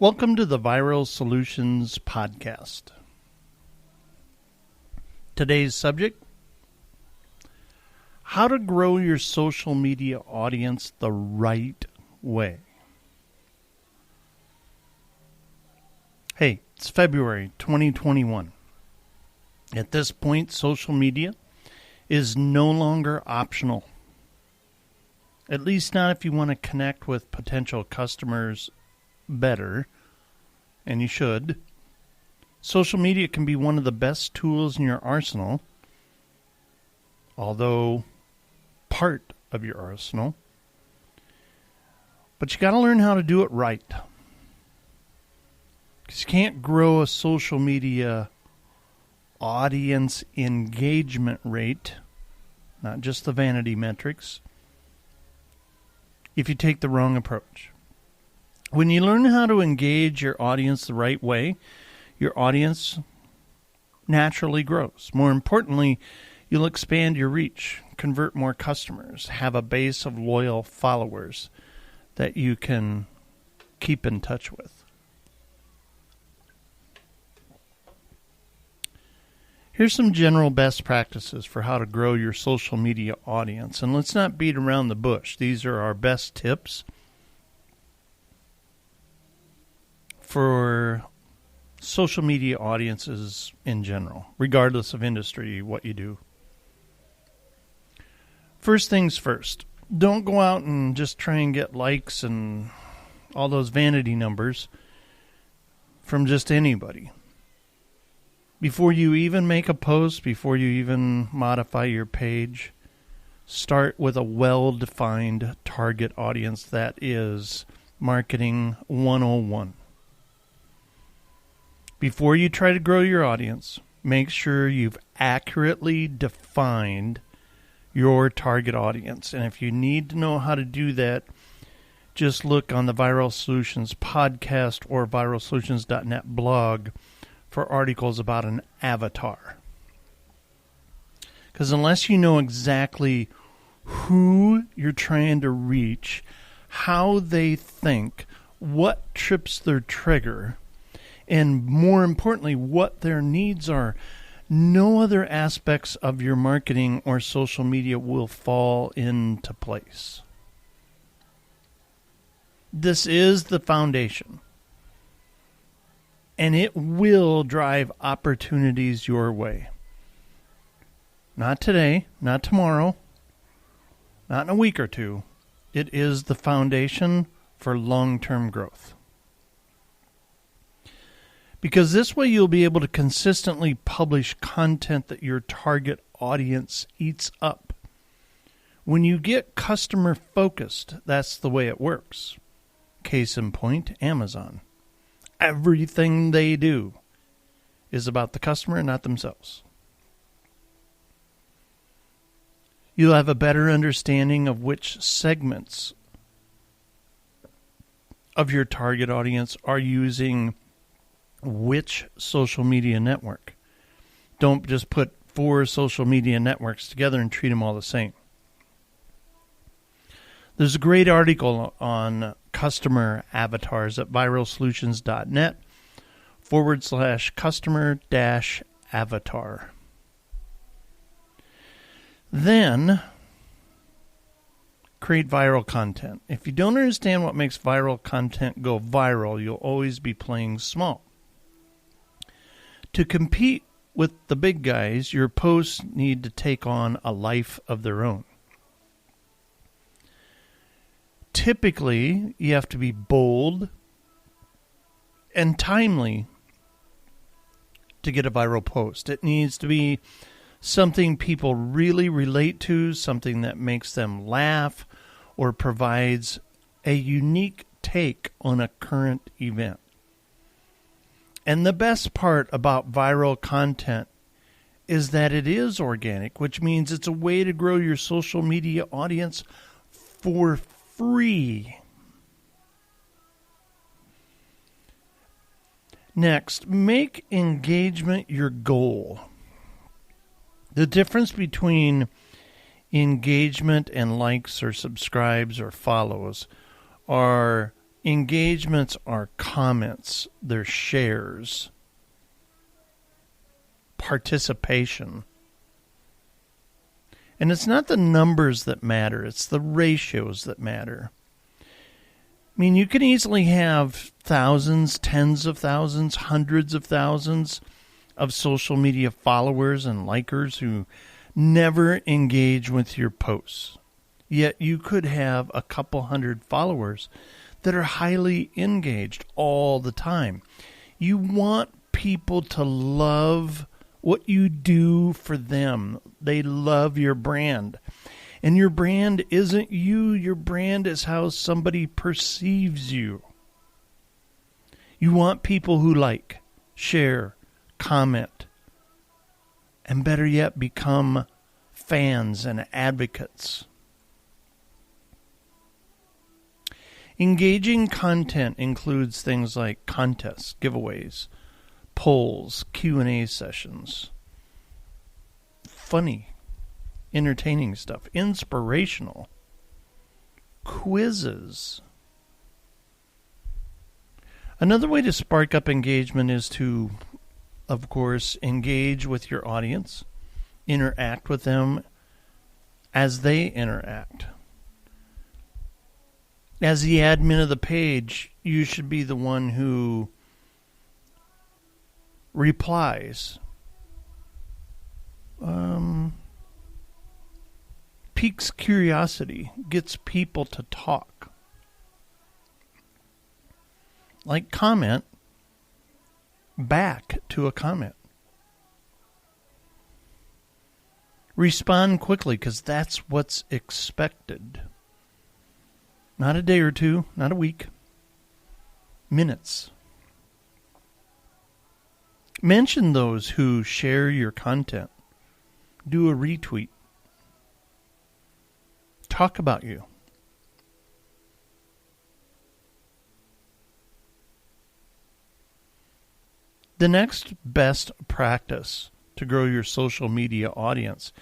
Welcome to the Viral Solutions Podcast. Today's subject: how to grow your social media audience the right way. Hey, it's February 2021. At this point, social media is no longer optional. At least not if you want to connect with potential customers better, and you should. Social media can be one of the best tools in your arsenal, although part of your arsenal. But you got to learn how to do it right. Because you can't grow a social media audience engagement rate, not just the vanity metrics, if you take the wrong approach. When you learn how to engage your audience the right way, your audience naturally grows. More importantly, you'll expand your reach, convert more customers, have a base of loyal followers that you can keep in touch with. Here's some general best practices for how to grow your social media audience. And let's not beat around the bush. These are our best tips for social media audiences in general, regardless of industry, what you do. First things first, don't go out and just try and get likes and all those vanity numbers from just anybody. Before you even make a post, before you even modify your page, start with a well-defined target audience. That is Marketing 101. Before you try to grow your audience, make sure you've accurately defined your target audience. And if you need to know how to do that, just look on the Viral Solutions podcast or viralsolutions.net blog for articles about an avatar. Because unless you know exactly who you're trying to reach, how they think, what trips their trigger, and more importantly, what their needs are, no other aspects of your marketing or social media will fall into place. This is the foundation. And it will drive opportunities your way. Not today, not tomorrow, not in a week or two. It is the foundation for long-term growth. Because this way you'll be able to consistently publish content that your target audience eats up. When you get customer focused, that's the way it works. Case in point, Amazon. Everything they do is about the customer, not themselves. You'll have a better understanding of which segments of your target audience are using which social media network. Don't just put 4 social media networks together and treat them all the same. There's a great article on customer avatars at viralsolutions.net /customer-avatar. Then, create viral content. If you don't understand what makes viral content go viral, you'll always be playing small. To compete with the big guys, your posts need to take on a life of their own. Typically, you have to be bold and timely to get a viral post. It needs to be something people really relate to, something that makes them laugh, or provides a unique take on a current event. And the best part about viral content is that it is organic, which means it's a way to grow your social media audience for free. Next, make engagement your goal. The difference between engagement and likes or subscribes or follows are Engagements are comments, they're shares, participation. And it's not the numbers that matter, it's the ratios that matter. I mean, you can easily have thousands, tens of thousands, hundreds of thousands of social media followers and likers who never engage with your posts. Yet you could have a couple hundred followers that are highly engaged all the time. You want people to love what you do for them. They love your brand. And your brand isn't you. Your brand is how somebody perceives you. You want people who like, share, comment, and better yet, become fans and advocates. Engaging content includes things like contests, giveaways, polls, Q&A sessions, funny, entertaining stuff, inspirational, quizzes. Another way to spark up engagement is to, of course, engage with your audience, interact with them as they interact. As the admin of the page, you should be the one who replies, piques curiosity, gets people to talk. Like comment back to a comment. Respond quickly, because that's what's expected. Not a day or two, not a week. Minutes. Mention those who share your content. Do a retweet. Talk about you. The next best practice to grow your social media audience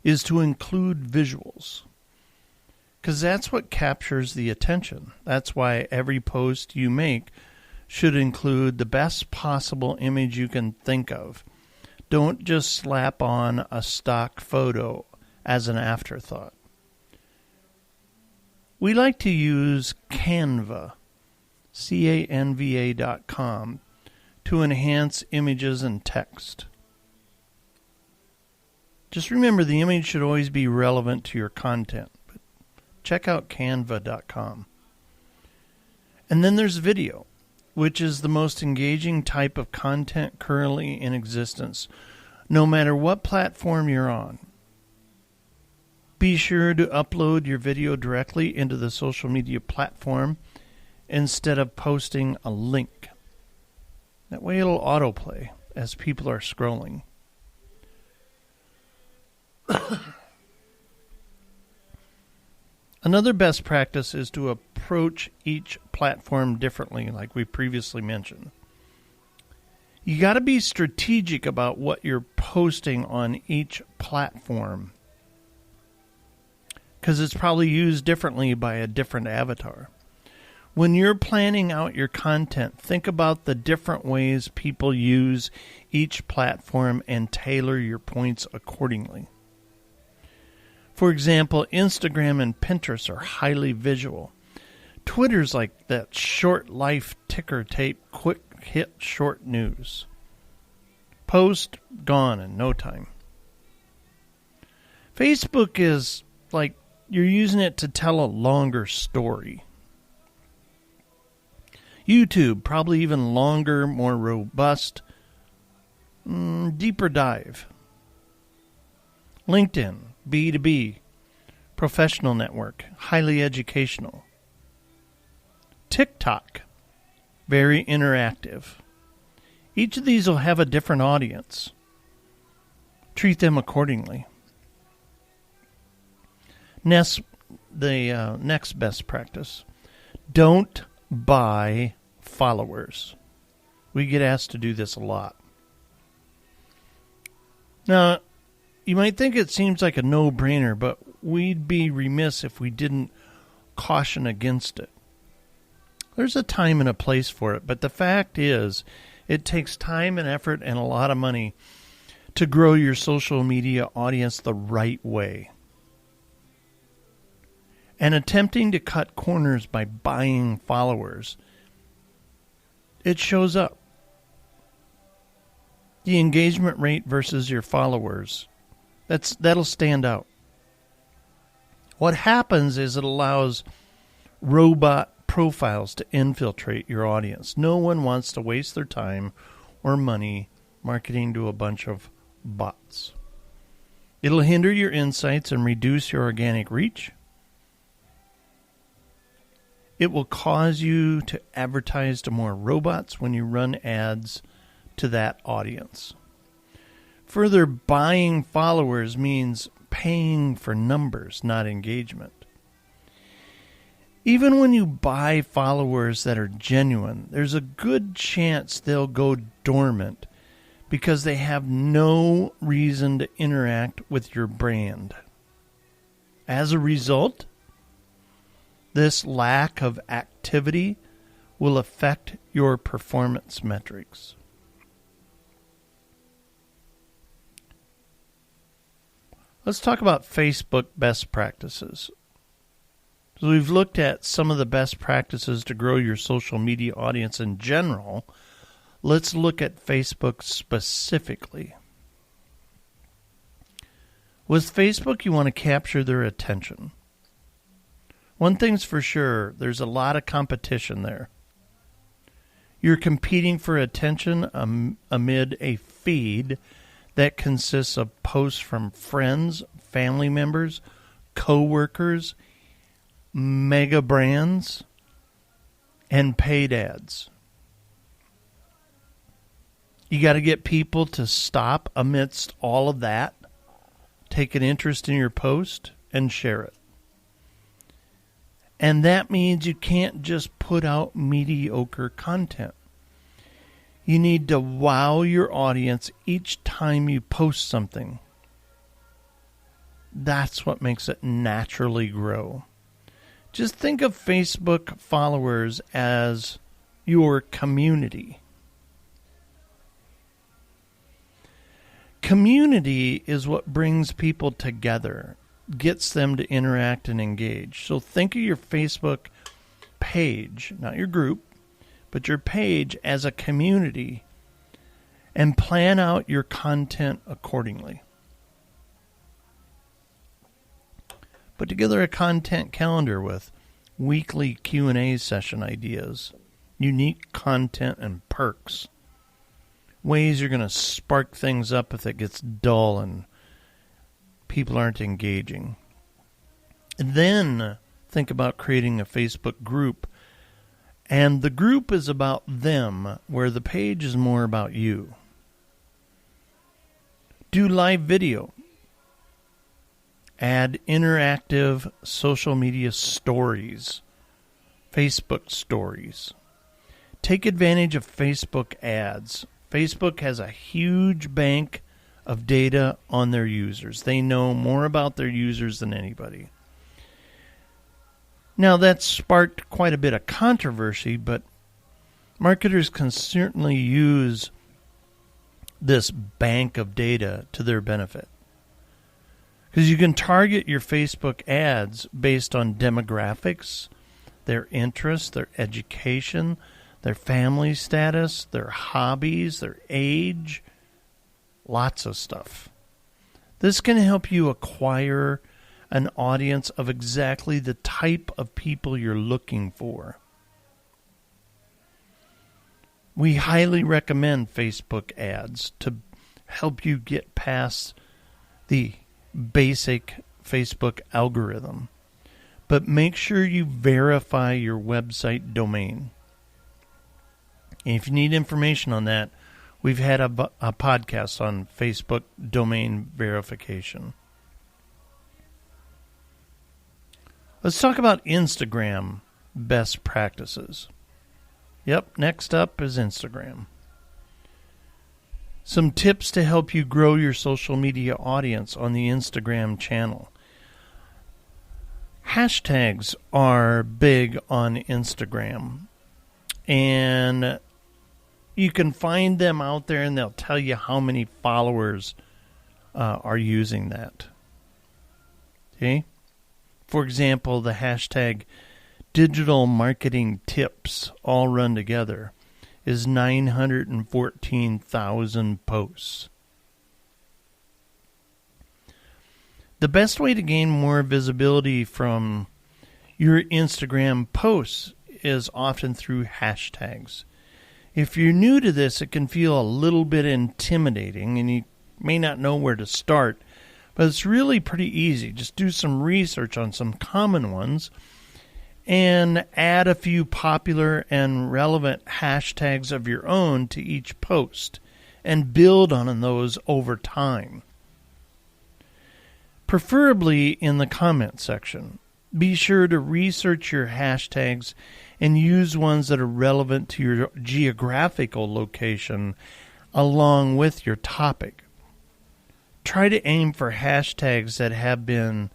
is to include visuals. Because that's what captures the attention. That's why every post you make should include the best possible image you can think of. Don't just slap on a stock photo as an afterthought. We like to use Canva, Canva.com, to enhance images and text. Just remember, the image should always be relevant to your content. Check out Canva.com. And then there's video, which is the most engaging type of content currently in existence, no matter what platform you're on. Be sure to upload your video directly into the social media platform instead of posting a link. That way it'll autoplay as people are scrolling. Another best practice is to approach each platform differently, like we previously mentioned. You got to be strategic about what you're posting on each platform, because it's probably used differently by a different avatar. When you're planning out your content, think about the different ways people use each platform and tailor your points accordingly. For example, Instagram and Pinterest are highly visual. Twitter's like that short life ticker tape, quick hit short news. Post, gone in no time. Facebook is like you're using it to tell a longer story. YouTube, probably even longer, more robust, deeper dive. LinkedIn, B2B, professional network, highly educational. TikTok, very interactive. Each of these will have a different audience. Treat them accordingly. Next best practice. Don't buy followers. We get asked to do this a lot. Now, you might think it seems like a no-brainer, but we'd be remiss if we didn't caution against it. There's a time and a place for it, but the fact is, it takes time and effort and a lot of money to grow your social media audience the right way. And attempting to cut corners by buying followers, it shows up. The engagement rate versus your followers, that'll stand out. What happens is it allows robot profiles to infiltrate your audience. No one wants to waste their time or money marketing to a bunch of bots. It'll hinder your insights and reduce your organic reach. It will cause you to advertise to more robots when you run ads to that audience. Further, buying followers means paying for numbers, not engagement. Even when you buy followers that are genuine, there's a good chance they'll go dormant because they have no reason to interact with your brand. As a result, this lack of activity will affect your performance metrics. Let's talk about Facebook best practices. So we've looked at some of the best practices to grow your social media audience in general. Let's look at Facebook specifically. With Facebook, you want to capture their attention. One thing's for sure, there's a lot of competition there. You're competing for attention amid a feed that consists of posts from friends, family members, co-workers, mega brands, and paid ads. You got to get people to stop amidst all of that, take an interest in your post, and share it. And that means you can't just put out mediocre content. You need to wow your audience each time you post something. That's what makes it naturally grow. Just think of Facebook followers as your community. Community is what brings people together, gets them to interact and engage. So think of your Facebook page, not your group, but your page as a community, and plan out your content accordingly. Put together a content calendar with weekly Q&A session ideas, unique content and perks, ways you're going to spark things up if it gets dull and people aren't engaging. And then think about creating a Facebook group. And the group is about them, where the page is more about you. Do live video. Add interactive social media stories, Facebook stories. Take advantage of Facebook ads. Facebook has a huge bank of data on their users. They know more about their users than anybody. Now, that's sparked quite a bit of controversy, but marketers can certainly use this bank of data to their benefit. Because you can target your Facebook ads based on demographics, their interests, their education, their family status, their hobbies, their age, lots of stuff. This can help you acquire an audience of exactly the type of people you're looking for. We highly recommend Facebook ads to help you get past the basic Facebook algorithm. But make sure you verify your website domain. And if you need information on that, we've had a podcast on Facebook domain verification. Let's talk about Instagram best practices. Yep, next up is Instagram. Some tips to help you grow your social media audience on the Instagram channel. Hashtags are big on Instagram. And you can find them out there, and they'll tell you how many followers are using that. Okay? For example, the hashtag digital marketing tips, all run together, is 914,000 posts. The best way to gain more visibility from your Instagram posts is often through hashtags. If you're new to this, it can feel a little bit intimidating, and you may not know where to start, but it's really pretty easy. Just do some research on some common ones and add a few popular and relevant hashtags of your own to each post and build on those over time. Preferably in the comment section. Be sure to research your hashtags and use ones that are relevant to your geographical location along with your topic. Try to aim for hashtags that have been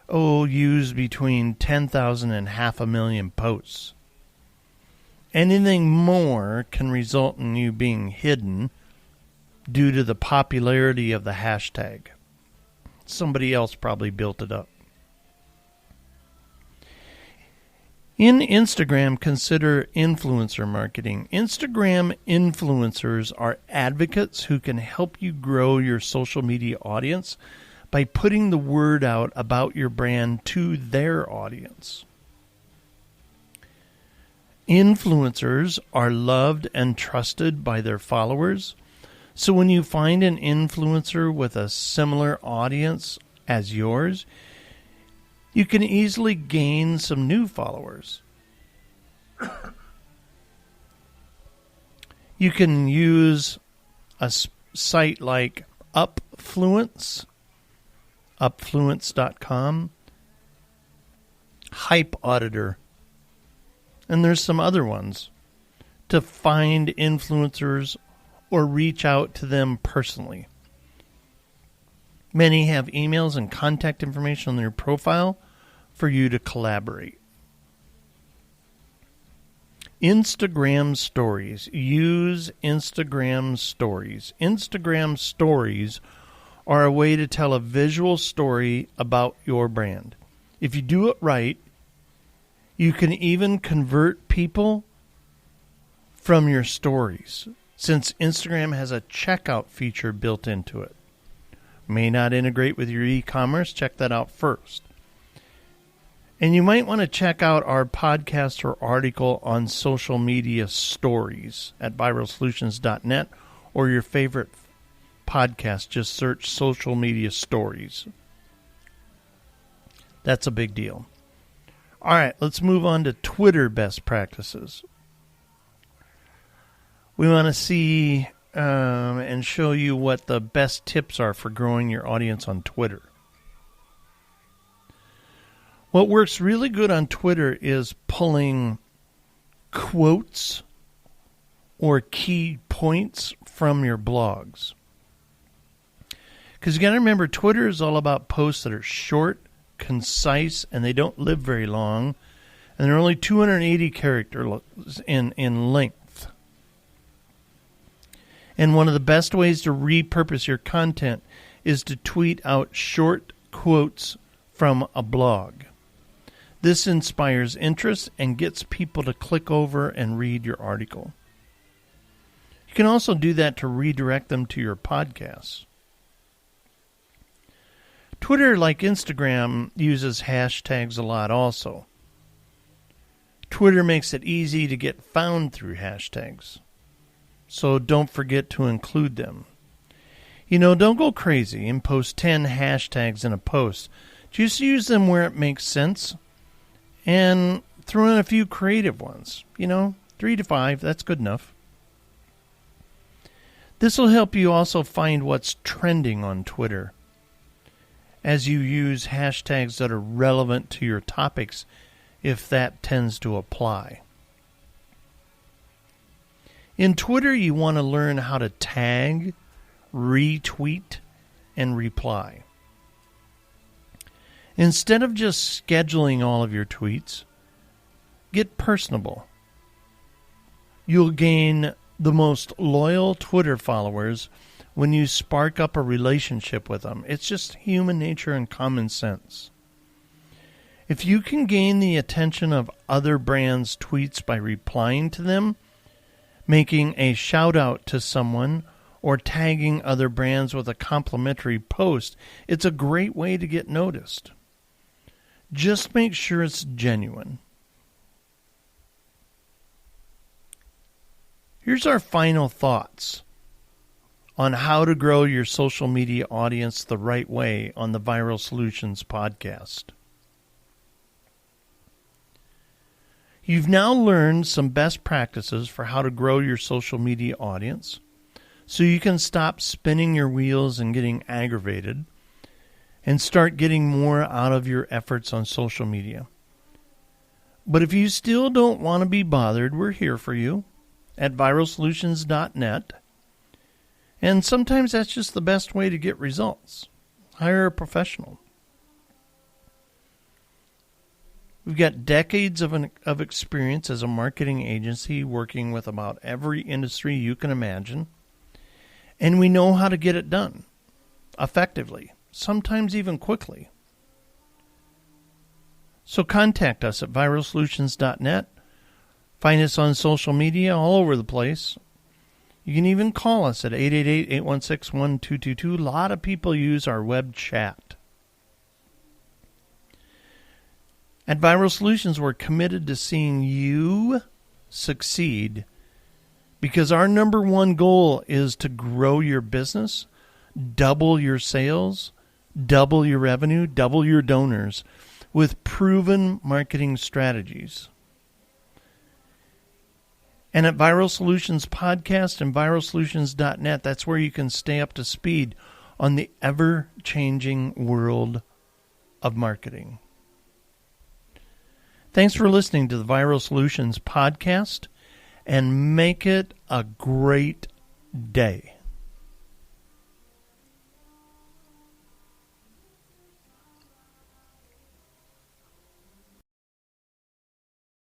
used between 10,000 and 500,000 posts. Anything more can result in you being hidden due to the popularity of the hashtag. Somebody else probably built it up. In Instagram, consider influencer marketing. Instagram influencers are advocates who can help you grow your social media audience by putting the word out about your brand to their audience. Influencers are loved and trusted by their followers, so when you find an influencer with a similar audience as yours, you can easily gain some new followers. You can use a site like Upfluence.com, Hype Auditor, and there's some other ones to find influencers or reach out to them personally. Many have emails and contact information on their profile for you to collaborate. Instagram stories. Use Instagram stories. Instagram stories are a way to tell a visual story about your brand. If you do it right, you can even convert people from your stories, since Instagram has a checkout feature built into it. May not integrate with your e-commerce. Check that out first. And you might want to check out our podcast or article on social media stories at viralsolutions.net or your favorite podcast. Just search social media stories. That's a big deal. All right, let's move on to Twitter best practices. We want to see and show you what the best tips are for growing your audience on Twitter. What works really good on Twitter is pulling quotes or key points from your blogs. Because you got to remember, Twitter is all about posts that are short, concise, and they don't live very long. And they're only 280 characters in length. And one of the best ways to repurpose your content is to tweet out short quotes from a blog. This inspires interest and gets people to click over and read your article. You can also do that to redirect them to your podcasts. Twitter, like Instagram, uses hashtags a lot also. Twitter makes it easy to get found through hashtags, so don't forget to include them. Don't go crazy and post 10 hashtags in a post. Just use them where it makes sense and throw in a few creative ones. 3 to 5, that's good enough. This will help you also find what's trending on Twitter as you use hashtags that are relevant to your topics, if that tends to apply. In Twitter, you want to learn how to tag, retweet, and reply. Instead of just scheduling all of your tweets, get personable. You'll gain the most loyal Twitter followers when you spark up a relationship with them. It's just human nature and common sense. If you can gain the attention of other brands' tweets by replying to them, making a shout out to someone, or tagging other brands with a complimentary post, it's a great way to get noticed. Just make sure it's genuine. Here's our final thoughts on how to grow your social media audience the right way on the Viral Solutions podcast. You've now learned some best practices for how to grow your social media audience so you can stop spinning your wheels and getting aggravated and start getting more out of your efforts on social media. But if you still don't want to be bothered, we're here for you at viralsolutions.net. And sometimes that's just the best way to get results. Hire a professional. We've got decades of experience as a marketing agency working with about every industry you can imagine. And we know how to get it done effectively, sometimes even quickly. So contact us at viralsolutions.net. Find us on social media all over the place. You can even call us at 888-816-1222. A lot of people use our web chat. At Viral Solutions, we're committed to seeing you succeed because our number one goal is to grow your business, double your sales, double your revenue, double your donors with proven marketing strategies. And at Viral Solutions Podcast and viralsolutions.net, that's where you can stay up to speed on the ever-changing world of marketing. Thanks for listening to the Viral Solutions Podcast, and make it a great day.